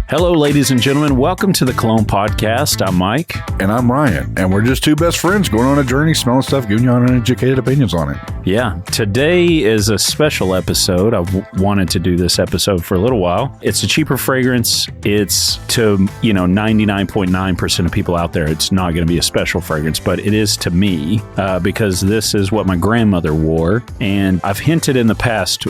Hello, ladies and gentlemen. Welcome to the Cologne podcast. I'm Mike. And I'm Ryan. And we're just two best friends going on a journey, smelling stuff, giving you uneducated opinions on it. Yeah. Today is a special episode. I've wanted to do this episode for a little while. It's a cheaper fragrance. It's to, 99.9% of people out there, it's not going to be a special fragrance, but it is to me because this is what my grandmother wore. And I've hinted in the past,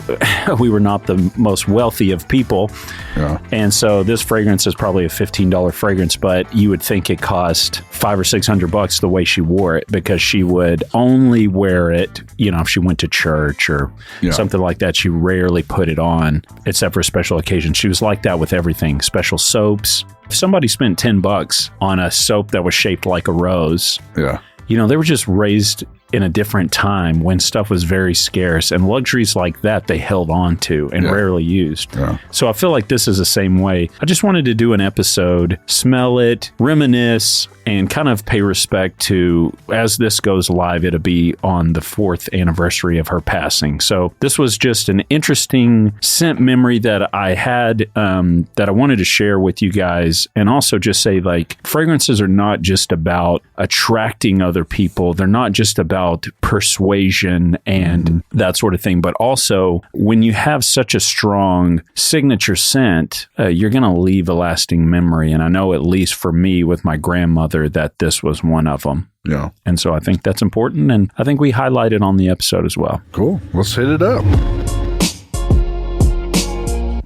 we were not the most wealthy of people. Yeah. And so this fragrance is probably a $15 fragrance, but you would think it cost $500 or $600 the way she wore it, because she would only wear it, if she went to church or something like that. She rarely put it on except for special occasions. She was like that with everything. Special soaps. If somebody spent $10 on a soap that was shaped like a rose, they were just raised in a different time when stuff was very scarce, and luxuries like that they held on to and rarely used. Yeah. So I feel like this is the same way. I just wanted to do an episode, smell it, reminisce, and kind of pay respect to, as this goes live, it'll be on the 4th anniversary of her passing. So this was just an interesting scent memory that I had that I wanted to share with you guys, and also just say, like, fragrances are not just about attracting other people. They're not just about persuasion and that sort of thing, but also when you have such a strong signature scent, you're going to leave a lasting memory. And I know, at least for me with my grandmother, that this was one of them. Yeah. And so I think that's important, and I think we highlight it on the episode as well. Cool. Let's hit it up.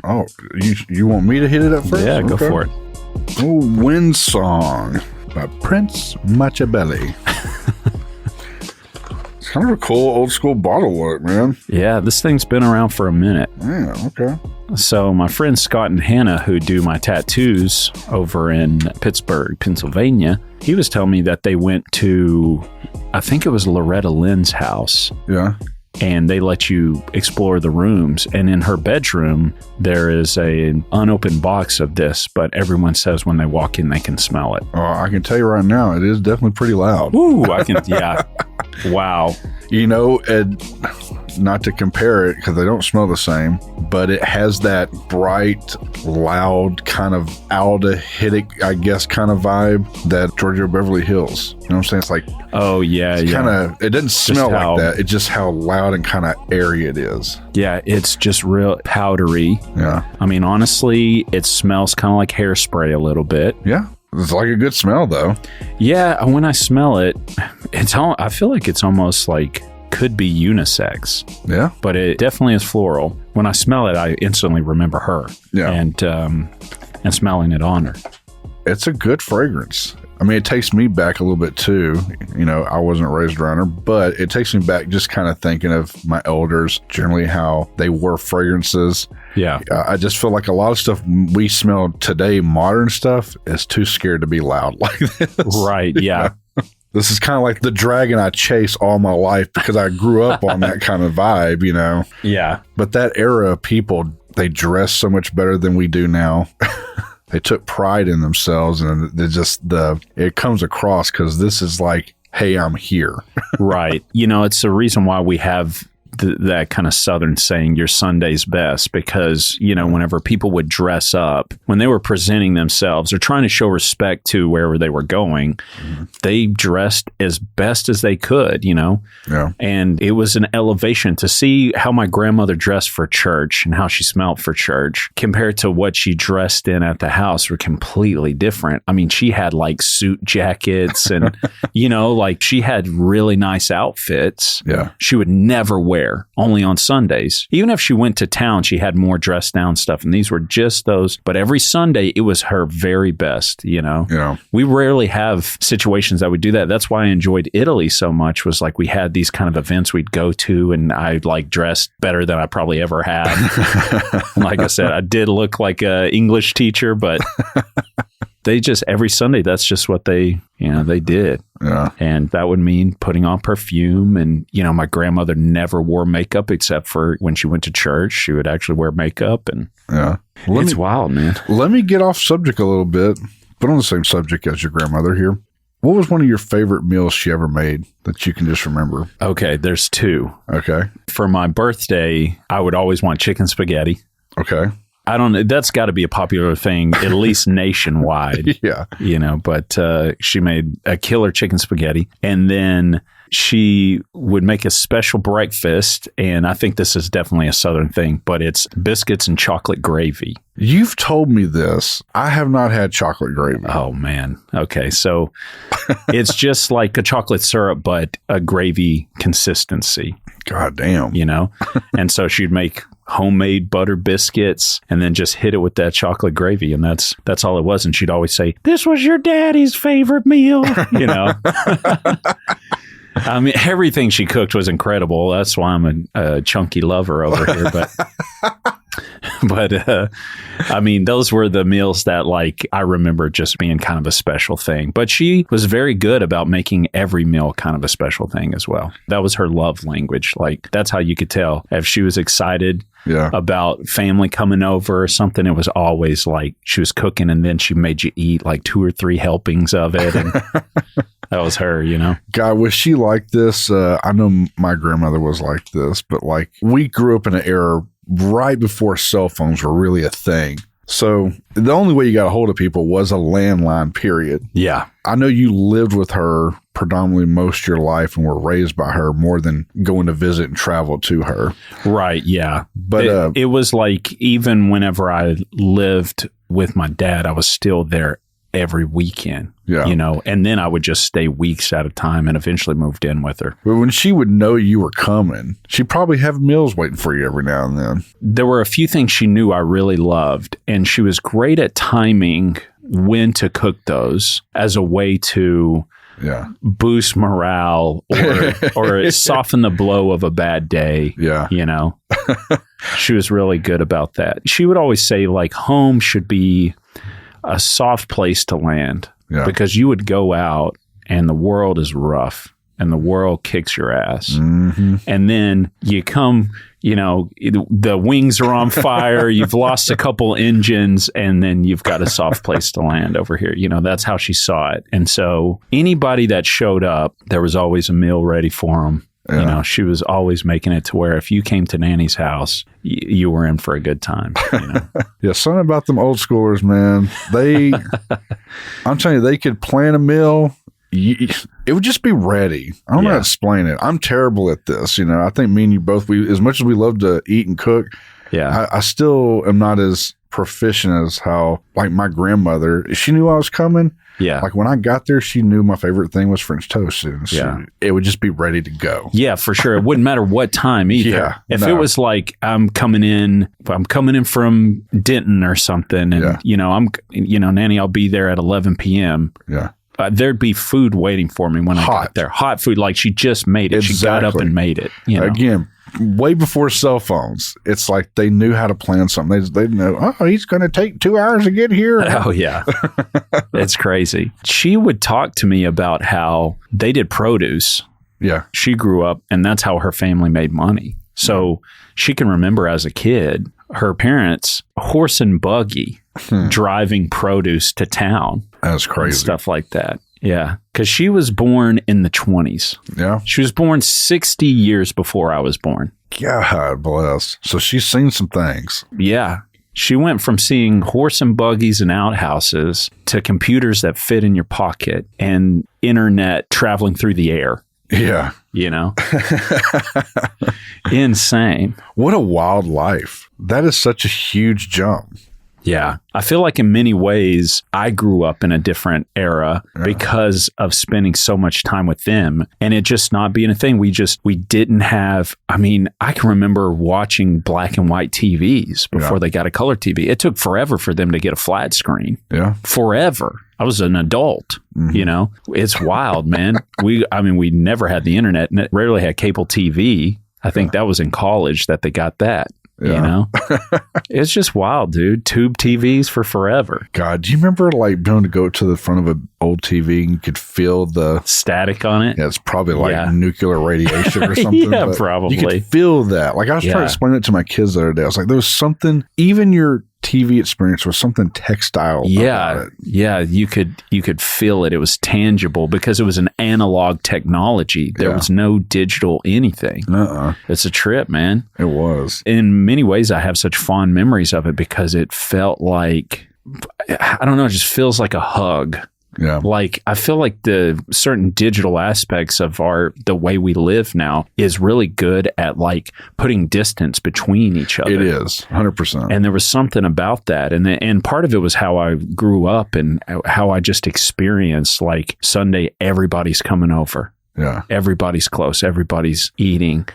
Oh, you want me to hit it up first? Yeah, go for it. Oh, Wind Song by Prince Machiavelli. Kind of a cool old school bottle look, man. Yeah, this thing's been around for a minute. Yeah, okay. So my friends Scott and Hannah, who do my tattoos over in Pittsburgh, Pennsylvania, he was telling me that they went to, I think it was Loretta Lynn's house. Yeah. And they let you explore the rooms. And in her bedroom, there is an unopened box of this, but everyone says when they walk in, they can smell it. Oh, I can tell you right now, it is definitely pretty loud. Ooh, I can, yeah. Wow. And not to compare it because they don't smell the same, but it has that bright, loud, kind of aldehydic, I guess, kind of vibe that Georgia Beverly Hills. You know what I'm saying? It's like, oh, yeah, it's kind of, it doesn't smell like that. It's just how loud and kind of airy it is. Yeah, it's just real powdery. Yeah. I mean, honestly, it smells kind of like hairspray a little bit. Yeah. It's like a good smell, though. Yeah, when I smell it, I feel like it's almost like could be unisex. Yeah. But it definitely is floral. When I smell it, I instantly remember her. Yeah. And smelling it on her. It's a good fragrance. I mean, it takes me back a little bit too. I wasn't raised around her, but it takes me back just kind of thinking of my elders, generally how they wore fragrances. Yeah. I just feel like a lot of stuff we smell today, modern stuff, is too scared to be loud like this. Right. Yeah. This is kind of like the dragon I chase all my life because I grew up on that kind of vibe, Yeah. But that era of people, they dress so much better than we do now. They took pride in themselves, and it comes across because this is like, hey, I'm here. Right. It's the reason why we have that kind of Southern saying, your Sunday's best, because, whenever people would dress up, when they were presenting themselves or trying to show respect to wherever they were going, they dressed as best as they could, Yeah. And it was an elevation to see how my grandmother dressed for church and how she smelled for church compared to what she dressed in at the house were completely different. I mean, she had like suit jackets and, like she had really nice outfits. Yeah. She would never wear only on Sundays. Even if she went to town, she had more dressed down stuff. And these were just those. But every Sunday, it was her very best, Yeah. We rarely have situations that would do that. That's why I enjoyed Italy so much, was like we had these kind of events we'd go to, and I like dressed better than I probably ever had. Like I said, I did look like an English teacher, but they just, every Sunday, that's just what they did. Yeah. And that would mean putting on perfume. And, my grandmother never wore makeup except for when she went to church. She would actually wear makeup. And yeah. It's wild, man. Let me get off subject a little bit, but on the same subject as your grandmother here. What was one of your favorite meals she ever made that you can just remember? Okay, there's two. Okay. For my birthday, I would always want chicken spaghetti. Okay. I don't know. That's got to be a popular thing, at least nationwide. Yeah. But she made a killer chicken spaghetti. And then she would make a special breakfast. And I think this is definitely a Southern thing, but it's biscuits and chocolate gravy. You've told me this. I have not had chocolate gravy. Oh, man. Okay. So it's just like a chocolate syrup, but a gravy consistency. God damn. And so she'd make homemade butter biscuits and then just hit it with that chocolate gravy. And that's all it was. And she'd always say, "This was your daddy's favorite meal." I mean, everything she cooked was incredible. That's why I'm a chunky lover over here. But I mean, those were the meals that I remember just being kind of a special thing. But she was very good about making every meal kind of a special thing as well. That was her love language. That's how you could tell if she was excited about family coming over or something. It was always she was cooking and then she made you eat 2 or 3 helpings of it. And that was her, God, was she like this? I know my grandmother was like this, but we grew up in an era right before cell phones were really a thing. So the only way you got a hold of people was a landline, period. Yeah. I know you lived with her predominantly most of your life and were raised by her more than going to visit and travel to her. Right. Yeah. But it was even whenever I lived with my dad, I was still there every weekend. Yeah. And then I would just stay weeks at a time and eventually moved in with her. But when she would know you were coming, she'd probably have meals waiting for you every now and then. There were a few things she knew I really loved, and she was great at timing when to cook those as a way to boost morale or soften the blow of a bad day. Yeah. She was really good about that. She would always say home should be a soft place to land because you would go out and the world is rough and the world kicks your ass. Mm-hmm. And then you come, the wings are on fire. You've lost a couple engines and then you've got a soft place to land over here. That's how she saw it. And so anybody that showed up, there was always a meal ready for them. Yeah. She was always making it to where if you came to Nanny's house, you were in for a good time. Yeah, something about them old schoolers, man. I'm telling you, they could plan a meal. It would just be ready. I don't know how to explain it. I'm terrible at this. I think me and you both, as much as we love to eat and cook, I still am not as proficient as how, my grandmother, she knew I was coming. Yeah. When I got there, she knew my favorite thing was French toast. And it would just be ready to go. Yeah, for sure. It wouldn't matter what time either. Yeah, if it was I'm coming in from Denton or something and, Nanny, I'll be there at 11 p.m. Yeah. There'd be food waiting for me when I got there. Hot food, she just made it. Exactly. She got up and made it. Again, way before cell phones, it's they knew how to plan something. They know, he's going to take 2 hours to get here. Oh, yeah. It's crazy. She would talk to me about how they did produce. Yeah. She grew up, and that's how her family made money. So she can remember as a kid, her parents, horse and buggy, driving produce to town. That's crazy. And stuff like that. Yeah. Because she was born in the 20s. Yeah. She was born 60 years before I was born. God bless. So she's seen some things. Yeah. She went from seeing horse and buggies and outhouses to computers that fit in your pocket and internet traveling through the air. Yeah. Insane. What a wild life. That is such a huge jump. Yeah. I feel like in many ways, I grew up in a different era because of spending so much time with them and it just not being a thing. We didn't have, I can remember watching black and white TVs before they got a color TV. It took forever for them to get a flat screen. Yeah. Forever. I was an adult, It's wild, man. We never had the internet and rarely had cable TV. I think that was in college that they got that. It's just wild, dude. Tube TVs for forever. God, do you remember being able to go to the front of an old TV and you could feel the static on it? Yeah, it's probably nuclear radiation or something. Probably. You could feel that. I was trying to explain it to my kids the other day. I was like, there was something, even your TV experience with something textile. Yeah. Yeah. You could feel it. It was tangible because it was an analog technology. There was no digital anything. It's a trip, man. It was. In many ways, I have such fond memories of it because it felt like, I don't know, it just feels like a hug. Yeah. Like, I feel like the certain digital aspects of the way we live now is really good at like putting distance between each other. It is 100%. And there was something about that. And part of it was how I grew up and how I just experienced like Sunday, everybody's coming over. Yeah. Everybody's close. Everybody's eating.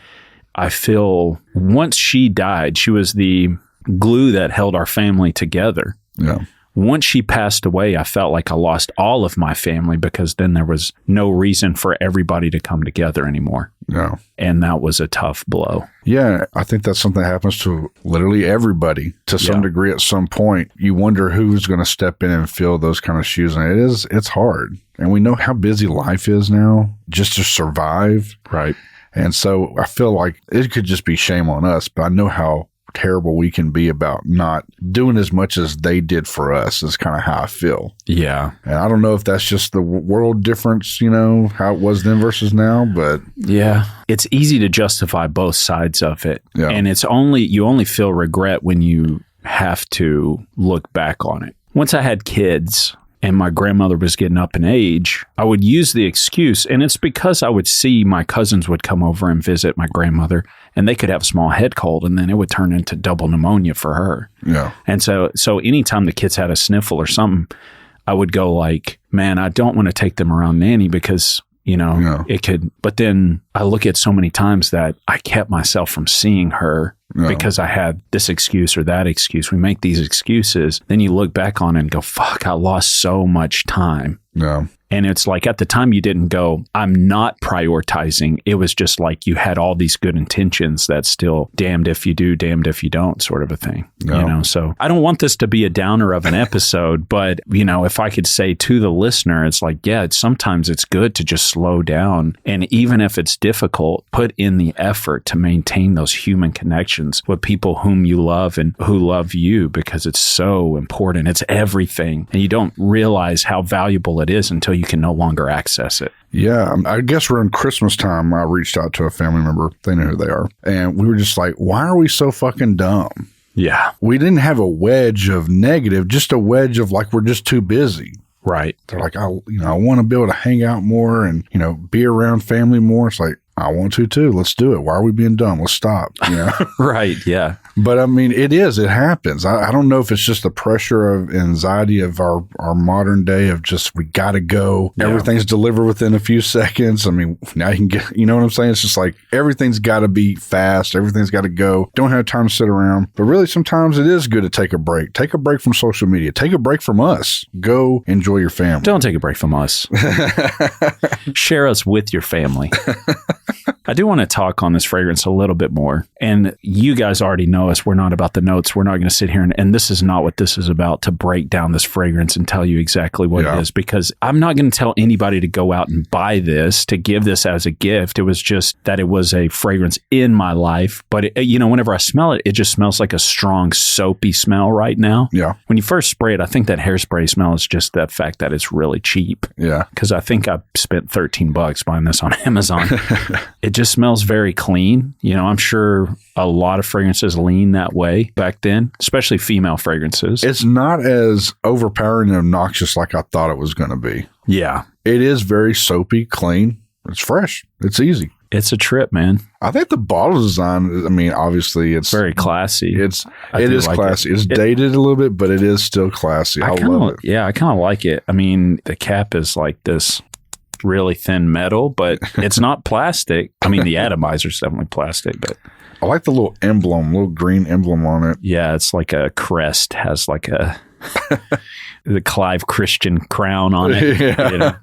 I feel once she died, she was the glue that held our family together. Yeah. Once she passed away, I felt like I lost all of my family because then there was no reason for everybody to come together anymore. Yeah. And that was a tough blow. Yeah. I think that's something that happens to literally everybody to some degree at some point. You wonder who's going to step in and fill those kind of shoes. And it's hard. And we know how busy life is now just to survive. Right. And so I feel like it could just be shame on us, but I know how terrible we can be about not doing as much as they did for us is kind of how I feel. Yeah. And I don't know if that's just the world difference, you know, how it was then versus now, but yeah, it's easy to justify both sides of it. Yeah. And you only feel regret when you have to look back on it. Once I had kids and my grandmother was getting up in age, I would use the excuse, and it's because I would see my cousins would come over and visit my grandmother, and they could have a small head cold, and then it would turn into double pneumonia for her. Yeah. And so anytime the kids had a sniffle or something, I would go like, man, I don't want to take them around Nanny because, you know, it could, but then I look at so many times that I kept myself from seeing her because I had this excuse or that excuse. We make these excuses. Then you look back on it and go, fuck, I lost so much time. Yeah. And it's like at the time you didn't go, I'm not prioritizing. It was just like you had all these good intentions that still damned if you do, damned if you don't sort of a thing. You know, so I don't want this to be a downer of an episode, but you know, if I could say to the listener, it's like, yeah, sometimes it's good to just slow down. And even if it's difficult, put in the effort to maintain those human connections with people whom you love and who love you, because it's so important. It's everything. And you don't realize how valuable it is until you can no longer access it. Yeah. I guess around Christmas time, I reached out to a family member. They know who they are. And we were just like, why are we so fucking dumb? Yeah. We didn't have a wedge of negative, just a wedge of like, we're just too busy. Right. They're like, I want to be able to hang out more and, you know, be around family more. It's like, I want to too. Let's do it. Why are we being dumb? Let's stop. You know? Right. Yeah. But I mean, it happens. I don't know if it's just the pressure of anxiety of our modern day of just, we got to go. Yeah. Everything's delivered within a few seconds. I mean, now you can get, you know what I'm saying? It's just like, everything's got to be fast. Everything's got to go. Don't have time to sit around. But really, sometimes it is good to take a break. Take a break from social media. Take a break from us. Go enjoy your family. Don't take a break from us. Share us with your family. I do want to talk on this fragrance a little bit more. And you guys already know us. We're not about the notes. We're not going to sit here and this is not what this is about, to break down this fragrance and tell you exactly what it is, because I'm not going to tell anybody to go out and buy this, to give this as a gift. It was just that it was a fragrance in my life. But, whenever I smell it, it just smells like a strong soapy smell right now. Yeah. When you first spray it, I think that hairspray smell is just the fact that it's really cheap. Yeah. Because I think I spent $13 buying this on Amazon. It just smells very clean. I'm sure a lot of fragrances lean that way back then, especially female fragrances. It's not as overpowering and obnoxious like I thought it was going to be. Yeah. It is very soapy, clean. It's fresh. It's easy. It's a trip, man. I think the bottle design, I mean, obviously it's very classy. It is classy. It's dated a little bit, but it is still classy. I love it. Yeah, I kind of like it. I mean, the cap is like this really thin metal, but it's not plastic. I mean, the atomizer is definitely plastic, but I like the little green emblem on it. Yeah, it's like a crest, has like the Clive Christian crown on it. Yeah.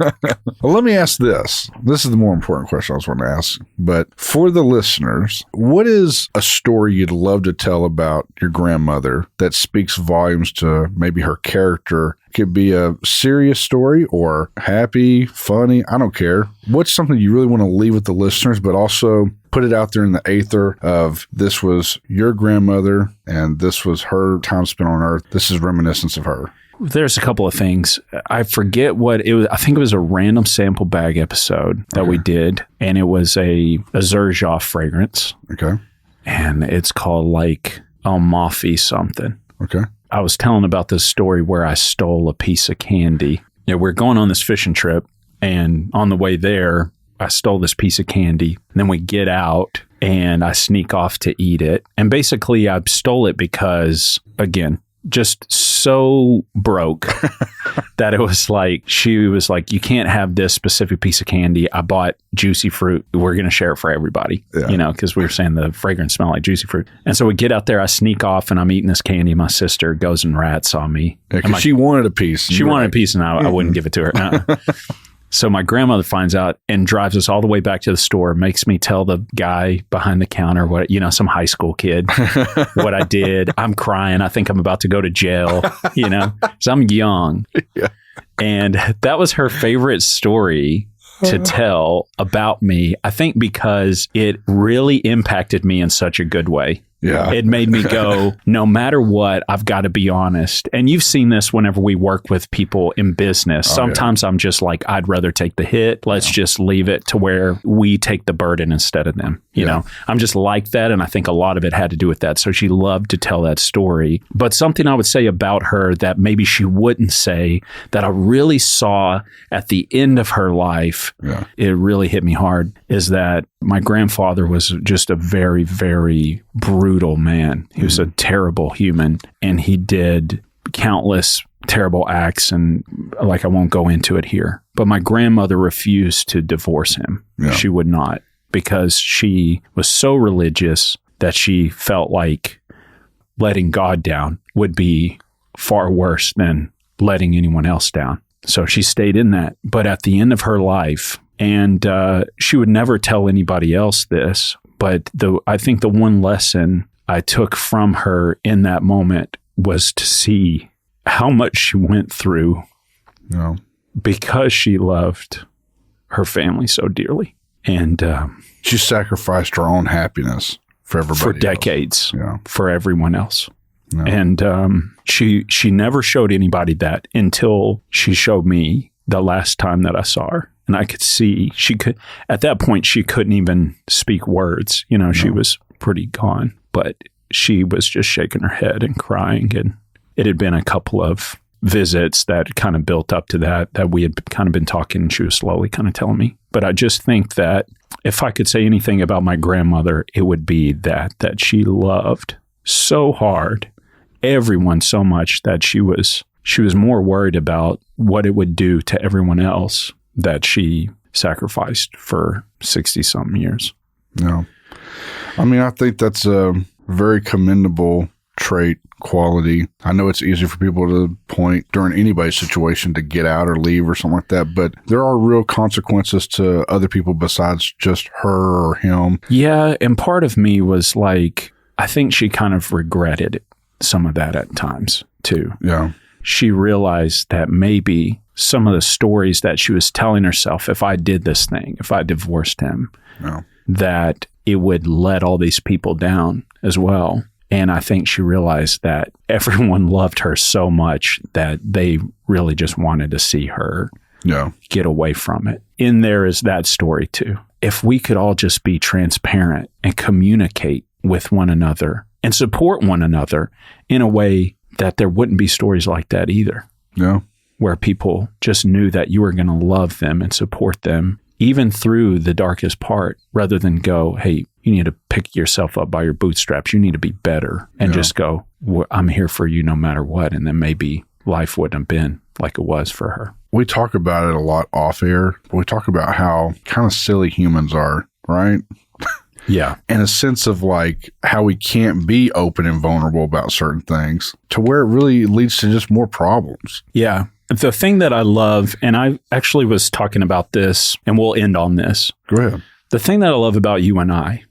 Well, let me ask this. This is the more important question I was wanting to ask. But for the listeners, what is a story you'd love to tell about your grandmother that speaks volumes to maybe her character? It could be a serious story or happy, funny. I don't care. What's something you really want to leave with the listeners, but also put it out there in the aether of this was your grandmother and this was her time spent on Earth. This is reminiscence of her. There's a couple of things. I forget what it was. I think it was a random sample bag episode that we did, and it was a Xerjoff fragrance. Okay. And it's called like Amalfi something. Okay. I was telling about this story where I stole a piece of candy. Yeah, we're going on this fishing trip, and on the way there, I stole this piece of candy. And then we get out, and I sneak off to eat it. And basically, I stole it because, again, just so broke that it was like, she was like, you can't have this specific piece of candy. I bought juicy fruit. We're going to share it for everybody, you know, because we were saying the fragrance smelled like juicy fruit. And so we get out there, I sneak off and I'm eating this candy. My sister goes and rats on me. Yeah, she wanted a piece. She wanted a piece and I wouldn't give it to her. So my grandmother finds out and drives us all the way back to the store, makes me tell the guy behind the counter what, you know, some high school kid, what I did. I'm crying. I think I'm about to go to jail, you know, because I'm young. Yeah. And that was her favorite story to tell about me, I think because it really impacted me in such a good way. Yeah. It made me go, no matter what, I've got to be honest. And you've seen this whenever we work with people in business. Sometimes I'm just like, I'd rather take the hit. Let's just leave it to where we take the burden instead of them. You know, I'm just like that. And I think a lot of it had to do with that. So she loved to tell that story. But something I would say about her that maybe she wouldn't say, that I really saw at the end of her life, it really hit me hard, is that my grandfather was just a very, very brutal man. He was a terrible human, and he did countless terrible acts, and like, I won't go into it here. But my grandmother refused to divorce him. Yeah. She would not, because she was so religious that she felt like letting God down would be far worse than letting anyone else down. So she stayed in that. But at the end of her life, and she would never tell anybody else this, but I think the one lesson I took from her in that moment was to see how much she went through because she loved her family so dearly. And she sacrificed her own happiness for everybody for decades, for everyone else. No. And she never showed anybody that until she showed me the last time that I saw her. And I could see at that point, she couldn't even speak words. You know, she was pretty gone, but she was just shaking her head and crying. And it had been a couple of visits that kind of built up to that we had kind of been talking, and she was slowly kind of telling me. But I just think that if I could say anything about my grandmother, it would be that she loved so hard, everyone so much, that she was more worried about what it would do to everyone else that she sacrificed for 60-something years. Yeah. I mean, I think that's a very commendable trait, quality. I know it's easy for people to point during anybody's situation to get out or leave or something like that, but there are real consequences to other people besides just her or him. Yeah, and part of me was like, I think she kind of regretted some of that at times too. Yeah. She realized that maybe some of the stories that she was telling herself, if I did this thing, if I divorced him, that it would let all these people down as well. And I think she realized that everyone loved her so much that they really just wanted to see her get away from it. In there is that story too. If we could all just be transparent and communicate with one another and support one another in a way that there wouldn't be stories like that either. Yeah. Where people just knew that you were going to love them and support them even through the darkest part, rather than go, hey, you need to pick yourself up by your bootstraps. You need to be better, and just go, I'm here for you no matter what. And then maybe life wouldn't have been like it was for her. We talk about it a lot off air. We talk about how kind of silly humans are, right? Yeah. And a sense of like how we can't be open and vulnerable about certain things, to where it really leads to just more problems. Yeah. The thing that I love, and I actually was talking about this, and we'll end on this. Go ahead. The thing that I love about you and I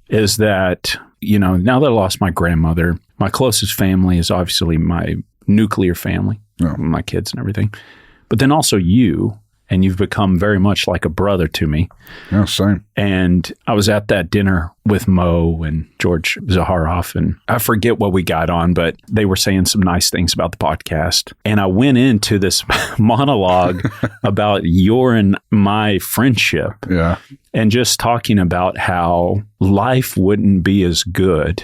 is that, you know, now that I lost my grandmother, my closest family is obviously my nuclear family, my kids and everything. But then also you and you've become very much like a brother to me. Yeah, same. And I was at that dinner with Mo and George Zaharoff, and I forget what we got on, but they were saying some nice things about the podcast. And I went into this monologue about your and my friendship. Yeah. And just talking about how life wouldn't be as good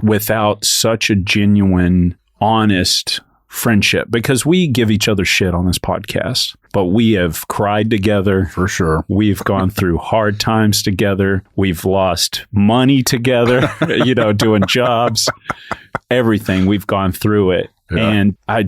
without such a genuine, honest friendship, because we give each other shit on this podcast, but we have cried together. For sure. We've gone through hard times together. We've lost money together, doing jobs, everything. We've gone through it. Yeah. And I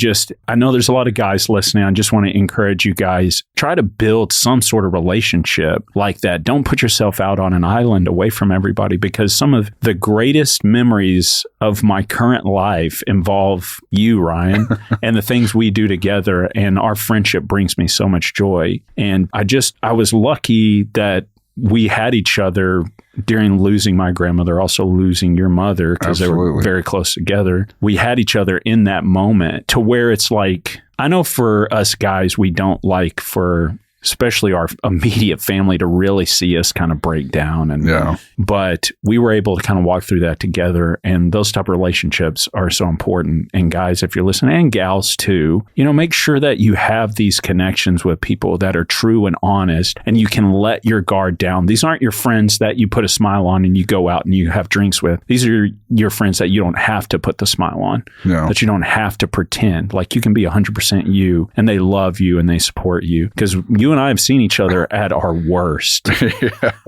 know there's a lot of guys listening. I just want to encourage you guys, try to build some sort of relationship like that. Don't put yourself out on an island away from everybody, because some of the greatest memories of my current life involve you, Ryan, and the things we do together. And our friendship brings me so much joy. And I was lucky that we had each other during losing my grandmother, also losing your mother, because they were very close together. We had each other in that moment to where it's like, I know for us guys, we don't like for especially our immediate family to really see us kind of break down. But we were able to kind of walk through that together. And those type of relationships are so important. And guys, if you're listening, and gals too, make sure that you have these connections with people that are true and honest, and you can let your guard down. These aren't your friends that you put a smile on and you go out and you have drinks with. These are your friends that you don't have to put the smile on, that you don't have to pretend. Like, you can be 100% you, and they love you and they support you, because you and I have seen each other at our worst,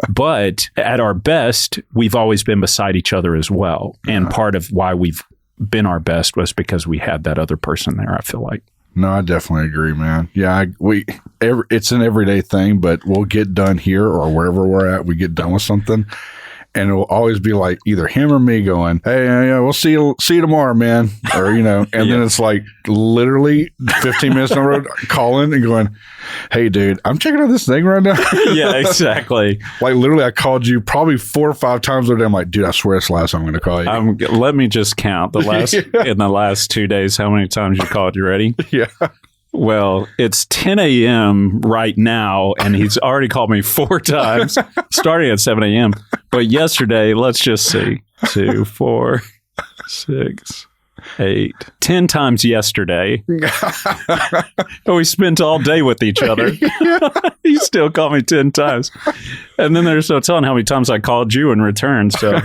but at our best, we've always been beside each other as well. And part of why we've been our best was because we had that other person there, I feel like. No, I definitely agree, man. Yeah, it's an everyday thing, but we'll get done here or wherever we're at, we get done with something. And it will always be like either him or me going, "Hey, we'll see you tomorrow, man," or and then it's like literally 15 minutes on the road, calling and going, "Hey, dude, I'm checking out this thing right now." Yeah, exactly. Like, literally, I called you probably 4 or 5 times a day. I'm like, "Dude, I swear it's the last time I'm going to call you." Let me just count in the last 2 days how many times you called. You ready? Yeah. Well, it's 10 a.m. right now, and he's already called me 4 times, starting at 7 a.m. But yesterday, let's just see, 2, 4, 6, 8, 10 times yesterday. We spent all day with each other. He still called me 10 times. And then there's no telling how many times I called you in return. So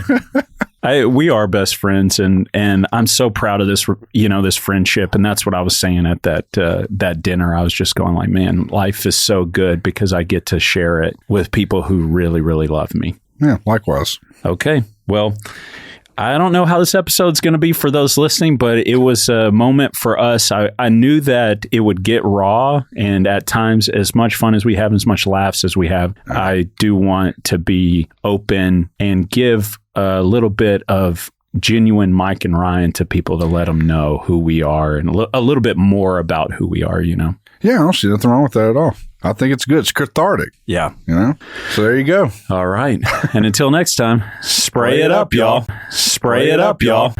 we are best friends, and I'm so proud of this, this friendship. And that's what I was saying at that dinner. I was just going like, man, life is so good because I get to share it with people who really, really love me. Yeah, likewise. Okay. Well, I don't know how this episode's going to be for those listening, but it was a moment for us. I knew that it would get raw, and at times, as much fun as we have, as much laughs as we have, I do want to be open and give a little bit of genuine Myke and Ryan to people to let them know who we are and a little bit more about who we are, Yeah, I don't see nothing wrong with that at all. I think it's good. It's cathartic. Yeah. So there you go. All right. And until next time, spray it up, y'all. Spray it up, y'all.